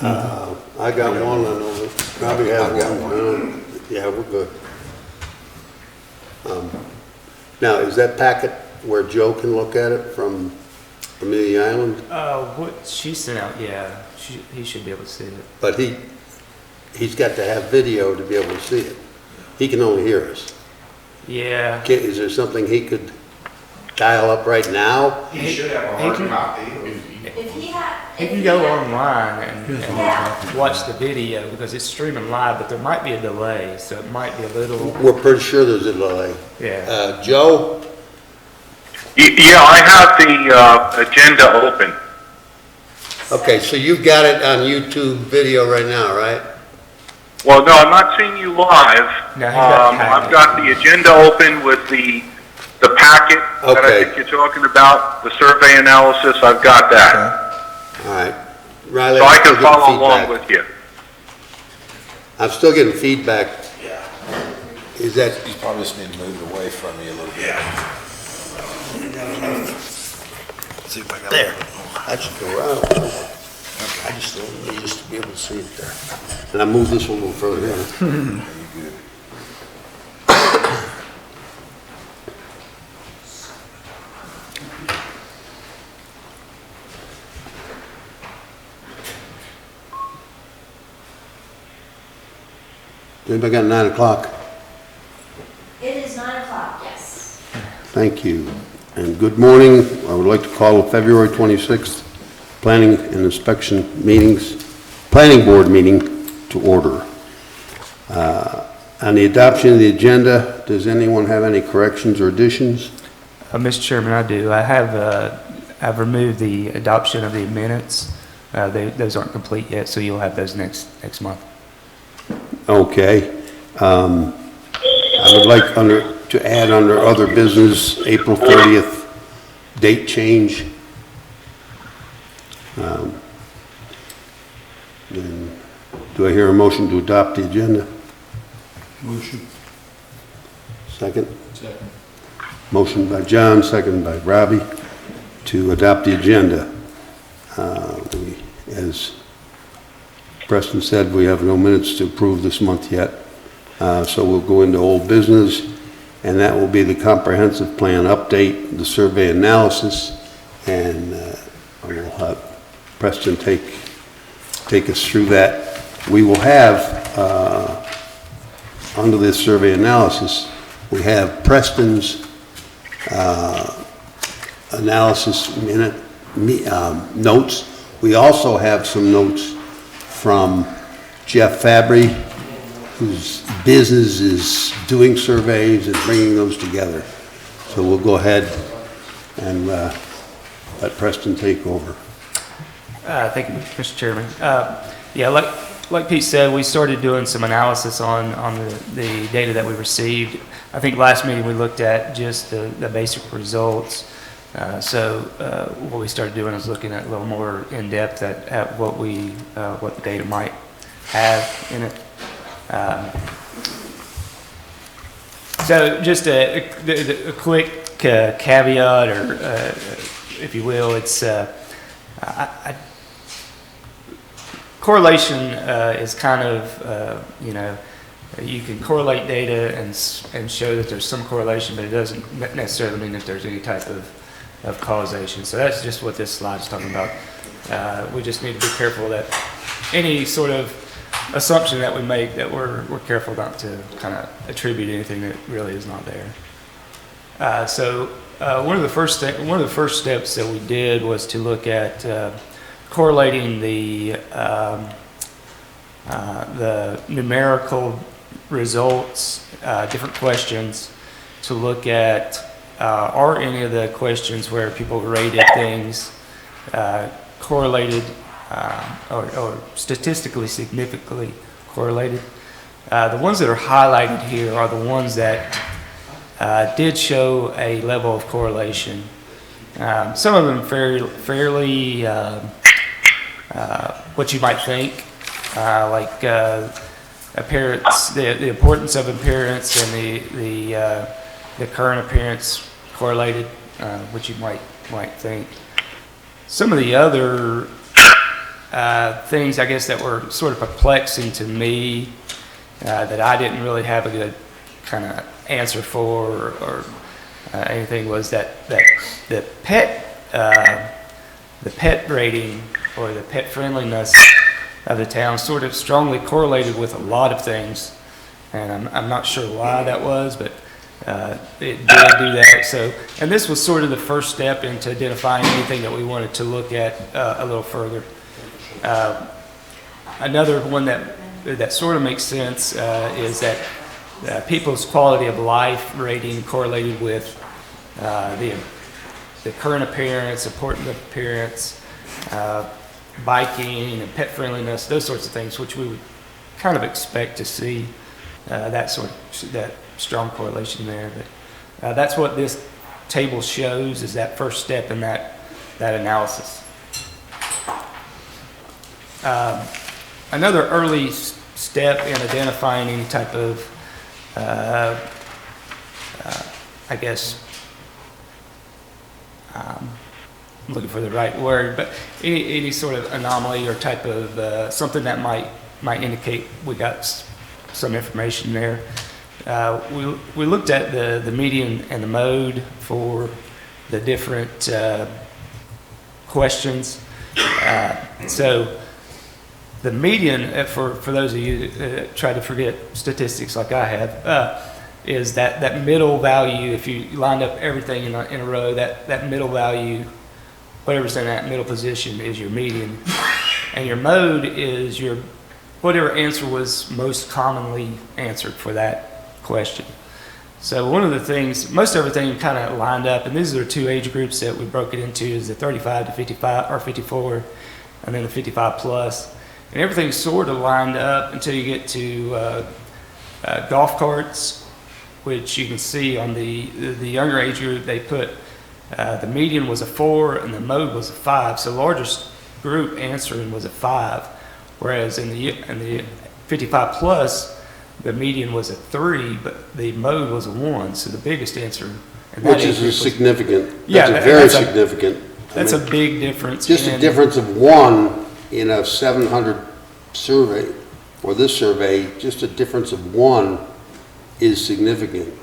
I got one, I know, probably have one. Yeah, we're good. Now, is that packet where Joe can look at it from Amelia Island? What she sent out, yeah, he should be able to see it. But he's got to have video to be able to see it. He can only hear us. Yeah. Is there something he could dial up right now? He should have a hard copy. He can go online and watch the video because it's streaming live, but there might be a delay, so it might be a little. We're pretty sure there's a delay. Yeah. Joe? Yeah, I have the agenda open. Okay, so you've got it on YouTube video right now, right? Well, no, I'm not seeing you live. No, he's got the packet. I've got the agenda open with the packet that I Okay. think you're talking about, the survey analysis. I've got that. All right. Riley, So I I'm still can getting follow along feedback. with you. I'm still getting feedback. Yeah. Is that, You probably just need to move it away from me a little bit. See if I got there? I should go out. I just don't need us to be able to see it there. And I move this one a little further in. Anybody got 9 o'clock? It is 9 o'clock, yes. Thank you. And good morning. I would like to call the February 26th Planning and Inspection Planning Board meeting to order. On the adoption of the agenda, does anyone have any corrections or additions? Mr. Chairman, I do. I've removed the adoption of the minutes. Those aren't complete yet, so you'll have those next month. Okay. I would like to add under other business, April 30th, date change. And do I hear a motion to adopt the agenda? Motion. Second? Second. Motion by John, second by Robbie, to adopt the agenda. As Preston said, we have no minutes to approve this month yet, so we'll go into old business, and that will be the comprehensive plan update, the survey analysis, and we'll have Preston take us through that. We will have, under this survey analysis, we have Preston's analysis notes. We also have some notes from Jeff Fabry, whose business is doing surveys and bringing those together. So we'll go ahead and let Preston take over. Thank you, Mr. Chairman. Yeah, like Pete said, we started doing some analysis on the data that we received. I think last meeting we looked at just the basic results. So what we started doing is looking at a little more in depth at what the data might have in it. So just a quick caveat, or if you will, it's correlation is kind of you can correlate data and show that there's some correlation, but it doesn't necessarily mean that there's any type of causation. So that's just what this slide is talking about. We just need to be careful that any sort of assumption that we make, that we're careful not to kind of attribute anything that really is not there. So one of the first steps that we did was to look at correlating the numerical results, different questions, to look at are any of the questions where people rated things correlated or statistically significantly correlated. The ones that are highlighted here are the ones that did show a level of correlation. Some of them fairly what you might think, like appearance, the importance of appearance and the current appearance correlated, which you might think. Some of the other things, I guess, that were sort of perplexing to me that I didn't really have a good kind of answer for or anything was that the pet rating or the pet friendliness of the town sort of strongly correlated with a lot of things, and I'm not sure why that was, but it did do that. So, and this was sort of the first step into identifying anything that we wanted to look at a little further. Another one that sort of makes sense is that people's quality of life rating correlated with the current appearance, important appearance, biking and pet friendliness, those sorts of things, which we would kind of expect to see that strong correlation there. But that's what this table shows, is that first step in that analysis. Another early step in identifying any type of, I guess, I'm looking for the right word, but any sort of anomaly or type of something that might indicate we got some information there. We looked at the median and the mode for the different questions. So the median, for those of you that try to forget statistics like I have, is that middle value. If you lined up everything in a row, that middle value, whatever's in that middle position, is your median, and your mode is whatever answer was most commonly answered for that question. So one of the things, most everything kind of lined up, and these are the two age groups that we broke it into, is the 35 to 55 or 54, and then the 55 plus, and everything sort of lined up until you get to golf carts, which you can see on the younger age group. They put the median was a 4 and the mode was a 5. So the largest group answering was a 5, whereas in the 55 plus, the median was a 3, but the mode was a 1. So the biggest answer, Which is significant. Yeah, that's very significant. That's a big difference. Just a difference of 1 in a 700 survey, or this survey, just a difference of 1 is significant.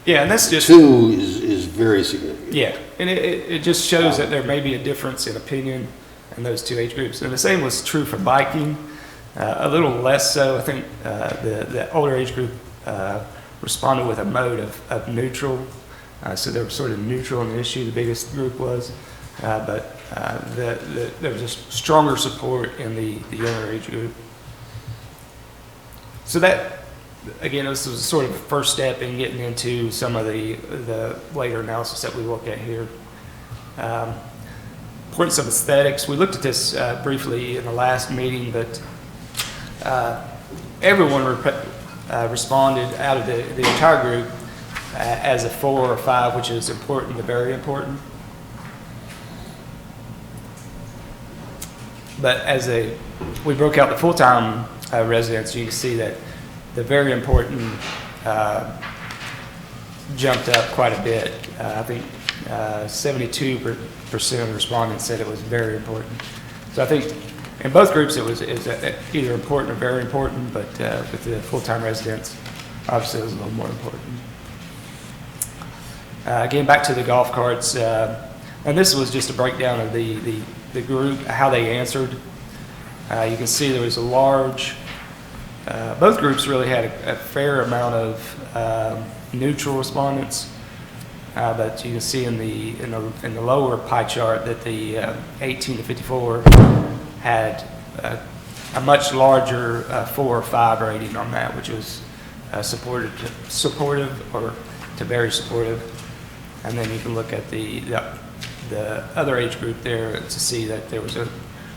Yeah, and that's just 2 is very significant. Yeah, and it just shows that there may be a difference in opinion in those two age groups. And the same was true for biking, a little less so. I think the older age group responded with a mode of neutral, so they were sort of neutral on the issue, the biggest group was. But there was a stronger support in the younger age group. So that, again, this was sort of the first step in getting into some of the later analysis that we look at here. Importance of aesthetics. We looked at this briefly in the last meeting, but everyone responded out of the entire group as a 4 or 5, which is important to very important. But we broke out the full-time residents, you can see that the very important jumped up quite a bit. I think 72% of the respondents said it was very important. So I think in both groups it was either important or very important, but with the full-time residents, obviously it was a little more important. Again, back to the golf carts, and this was just a breakdown of the group, how they answered. You can see there was a large, both groups really had a fair amount of neutral respondents, but you can see in the lower pie chart that the 18 to 54 had a much larger 4 or 5 rating on that, which was supportive or to very supportive. And then you can look at the other age group there to see that there was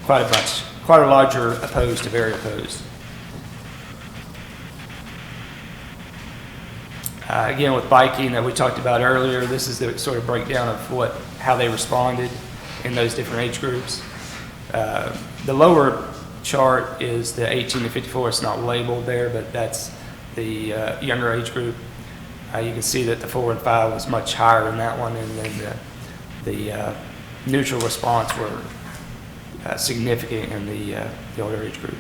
quite a larger opposed to very opposed. Again, with biking that we talked about earlier, this is the sort of breakdown of how they responded in those different age groups. The lower chart is the 18 to 54. It's not labeled there, but that's the younger age group. You can see that the 4 and 5 was much higher in that one, and then the neutral response were significant in the older age group.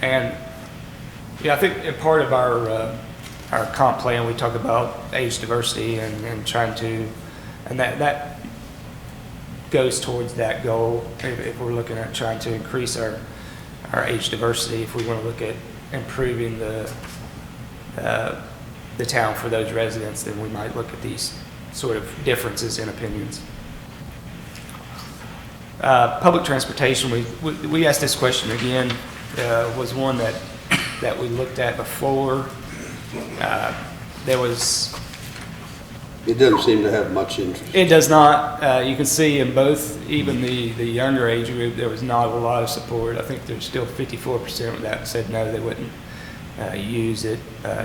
And yeah, I think in part of our comp plan, we talk about age diversity and trying to, and that goes towards that goal. If we're looking at trying to increase our age diversity, if we want to look at improving the town for those residents, then we might look at these sort of differences in opinions. Public transportation, we asked this question again, was one that we looked at before. There was... It doesn't seem to have much interest. It does not. You can see in both, even the younger age group, there was not a lot of support. I think there's still 54% that said no, they wouldn't use it.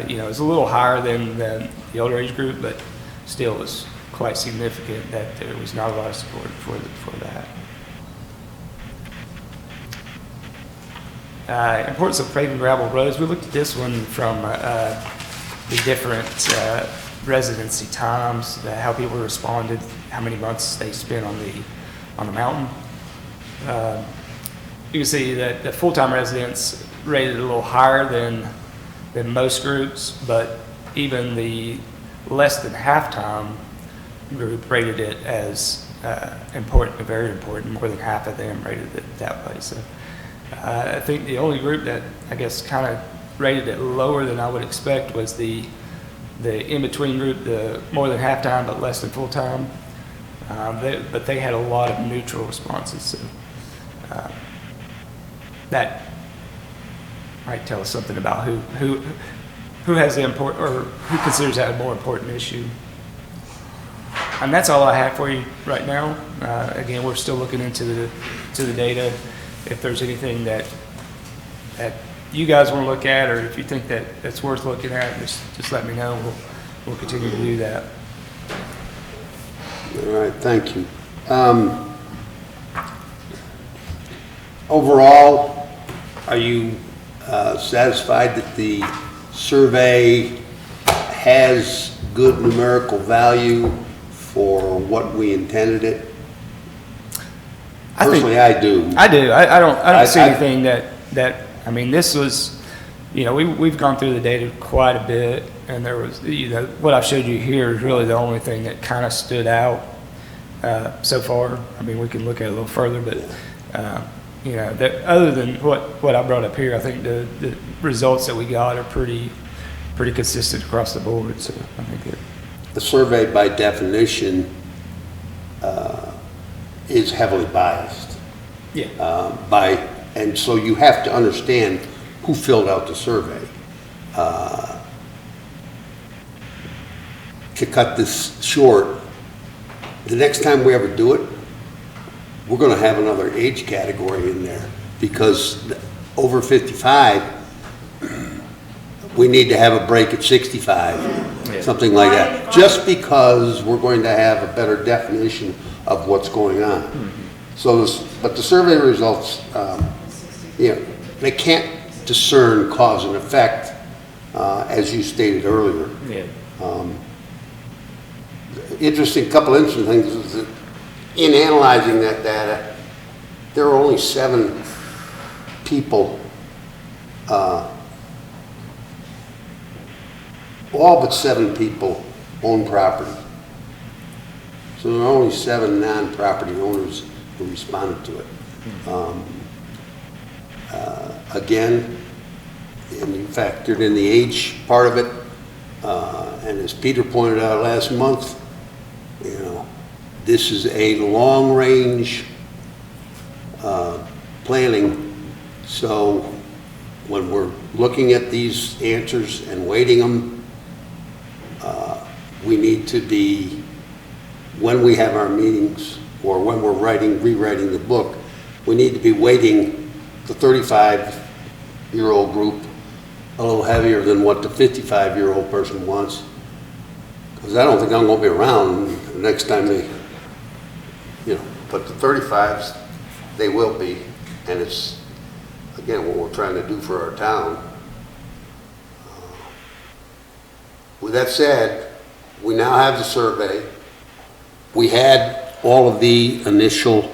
You know, it's a little higher than the older age group, but still was quite significant that there was not a lot of support for that. Importance of paved and gravel roads. We looked at this one from the different residency times, how people responded, how many months they spent on the mountain. You can see that the full-time residents rated a little higher than most groups, but even the less than half-time group rated it as important, very important. More than half of them rated it that way. So I think the only group that I guess kind of rated it lower than I would expect was the in-between group, the more than half-time but less than full-time. But they had a lot of neutral responses. So that might tell us something about who has the important, or who considers that a more important issue. And that's all I have for you right now. Again, we're still looking into the data. If there's anything that you guys want to look at, or if you think that's worth looking at, just let me know. We'll continue to do that. All right, thank you. Overall, are you satisfied that the survey has good numerical value for what we intended it? Personally, I do. I do. I don't see anything that I mean, this was, you know, we've gone through the data quite a bit, and there was, you know, what I've showed you here is really the only thing that kind of stood out so far. I mean, we can look at it a little further, but you know, that other than what I brought up here, I think the results that we got are pretty consistent across the board. So I think the survey, by definition, is heavily biased. Yeah. And so you have to understand who filled out the survey. To cut this short, the next time we ever do it, we're going to have another age category in there, because over 55, we need to have a break at 65, something like that, just because we're going to have a better definition of what's going on. So, but the survey results, you know, they can't discern cause and effect, as you stated earlier. Yeah. Couple interesting things is that in analyzing that data, there are only 7 people, all but 7 people own property. So there are only 7 non-property owners who responded to it. Again, and you factored in the age part of it, and as Peter pointed out last month, you know, this is a long-range planning. So when we're looking at these answers and weighting them, we need to be, when we have our meetings or when we're rewriting the book, we need to be weighting the 35-year-old group a little heavier than what the 55-year-old person wants. Because I don't think I'm going to be around the next time they, you know, but the 35s, they will be. And it's, again, what we're trying to do for our town. With that said, we now have the survey. We had all of the initial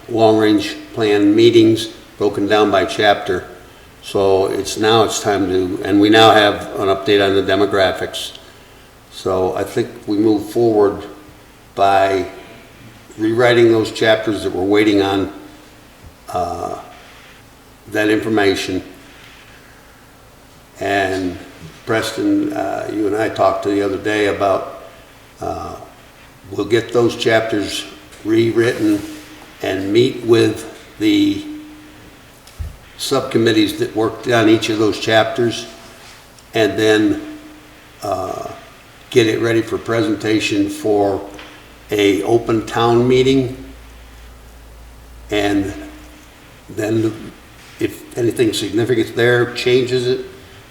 long-range plan meetings broken down by chapter. So it's time to, and we now have an update on the demographics. So I think we move forward by rewriting those chapters that we're waiting on, that information. And Preston, you and I talked the other day about, we'll get those chapters rewritten and meet with the subcommittees that worked on each of those chapters, and then get it ready for presentation for a open town meeting. And then if anything significant there, changes it,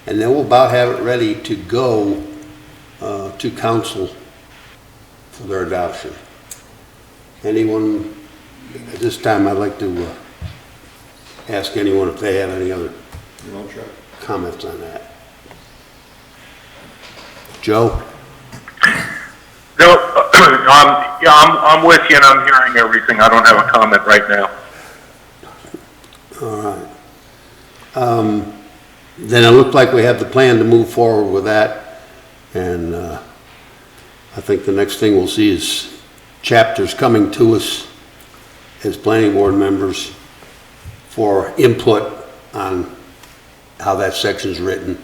and then we'll about have it ready to go to council for their adoption. Anyone, at this time, I'd like to ask anyone if they have any other comments on that. Joe? No, I'm with you and I'm hearing everything. I don't have a comment right now. All right. Then it looked like we have the plan to move forward with that. And I think the next thing we'll see is chapters coming to us as planning board members for input on how that section's written.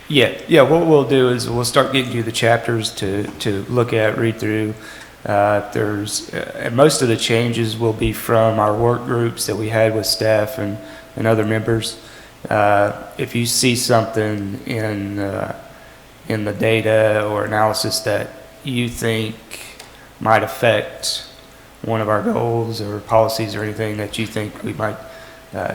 Yeah, what we'll do is we'll start getting you the chapters to look at, read through. And most of the changes will be from our work groups that we had with staff and other members. If you see something in the data or analysis that you think might affect one of our goals or policies or anything that you think we might,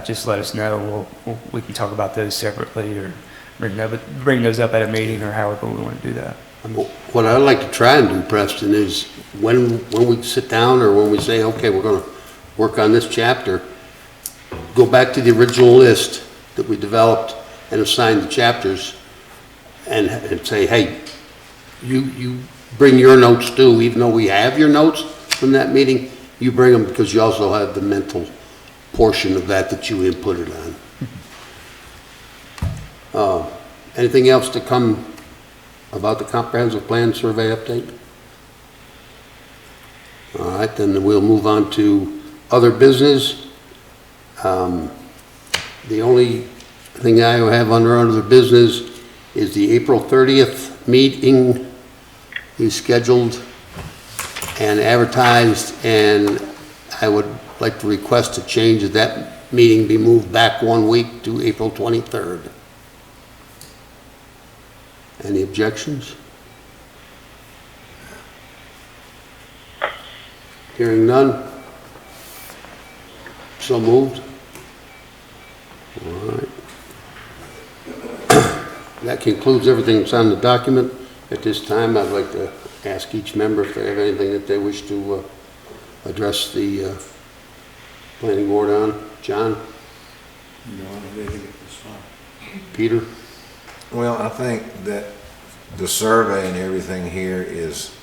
just let us know. We can talk about those separately or bring those up at a meeting or however we want to do that. What I'd like to try and do, Preston, is when we sit down or when we say, okay, we're going to work on this chapter, go back to the original list that we developed and assign the chapters and say, hey, you bring your notes too, even though we have your notes from that meeting, you bring them because you also have the mental portion of that you inputted on. Anything else to come about the comprehensive plan survey update? All right, then we'll move on to other business. The only thing I have under other business is the April 30th meeting is scheduled and advertised, and I would like to request a change of that meeting be moved back 1 week to April 23rd. Any objections? Hearing none. So moved. All right. That concludes everything that's on the document. At this time, I'd like to ask each member if they have anything that they wish to address the planning board on. John? No, I think it's fine. Peter? Well, I think that the survey and everything here is,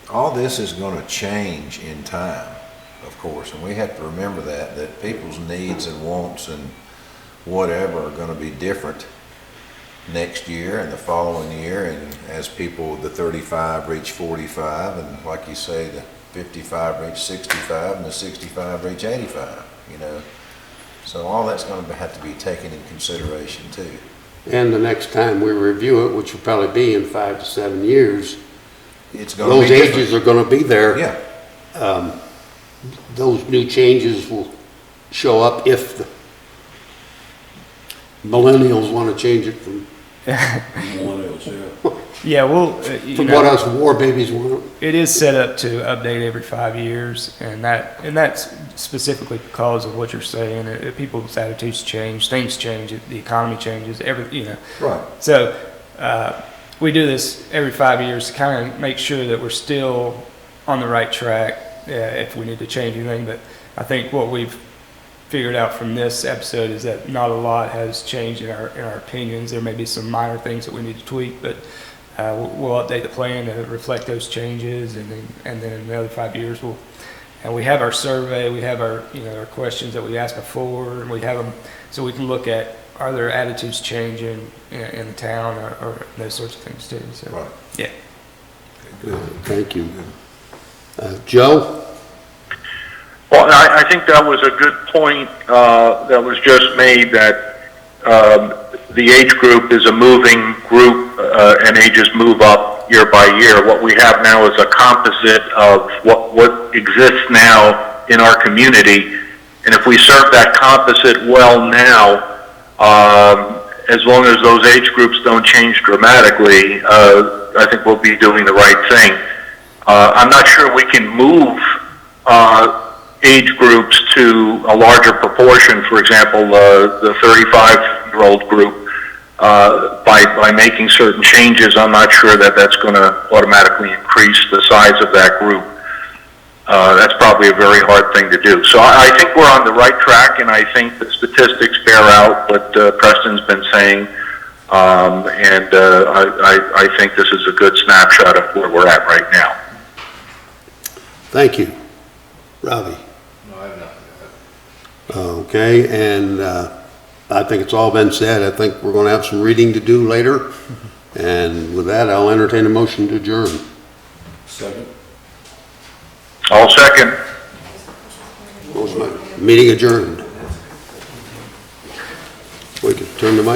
all this is going to change in time, of course, and we have to remember that people's needs and wants and whatever are going to be different next year and the following year, and as people, the 35 reach 45, and like you say, the 55 reach 65, and the 65 reach 85, So all that's going to have to be taken in consideration too. And the next time we review it, which will probably be in 5 to 7 years, It's going to those be different. ages are going to be there. Yeah. Those new changes will show up if the millennials want to change it from Yeah, from what us war babies want. it is set up to update every 5 years, and that's specifically because of what you're saying. People's attitudes change, things change, the economy changes, Right. So we do this every 5 years to kind of make sure that we're still on the right track if we need to change anything. But I think what we've figured out from this episode is that not a lot has changed in our opinions. There may be some minor things that we need to tweak, but we'll update the plan to reflect those changes, and then in another 5 years, and we have our survey, we have our, our questions that we asked before, and we have them, so we can look at, are there attitudes changing in the town, or those sorts of things too, so. Right. Yeah. Thank you. Joe? Well, I think that was a good point that was just made, that the age group is a moving group, and ages move up year by year. What we have now is a composite of what exists now in our community, and if we serve that composite well now, as long as those age groups don't change dramatically, I think we'll be doing the right thing. I'm not sure we can move age groups to a larger proportion, for example, the 35-year-old group, by making certain changes. I'm not sure that that's going to automatically increase the size of that group. That's probably a very hard thing to do. So I think we're on the right track, and I think the statistics bear out what Preston's been saying, and I think this is a good snapshot of where we're at right now. Thank you. Robbie? No, I have nothing. Okay, and I think it's all been said. I think we're going to have some reading to do later. And with that, I'll entertain a motion to adjourn. Second. All second. Meeting adjourned. We can turn the mic.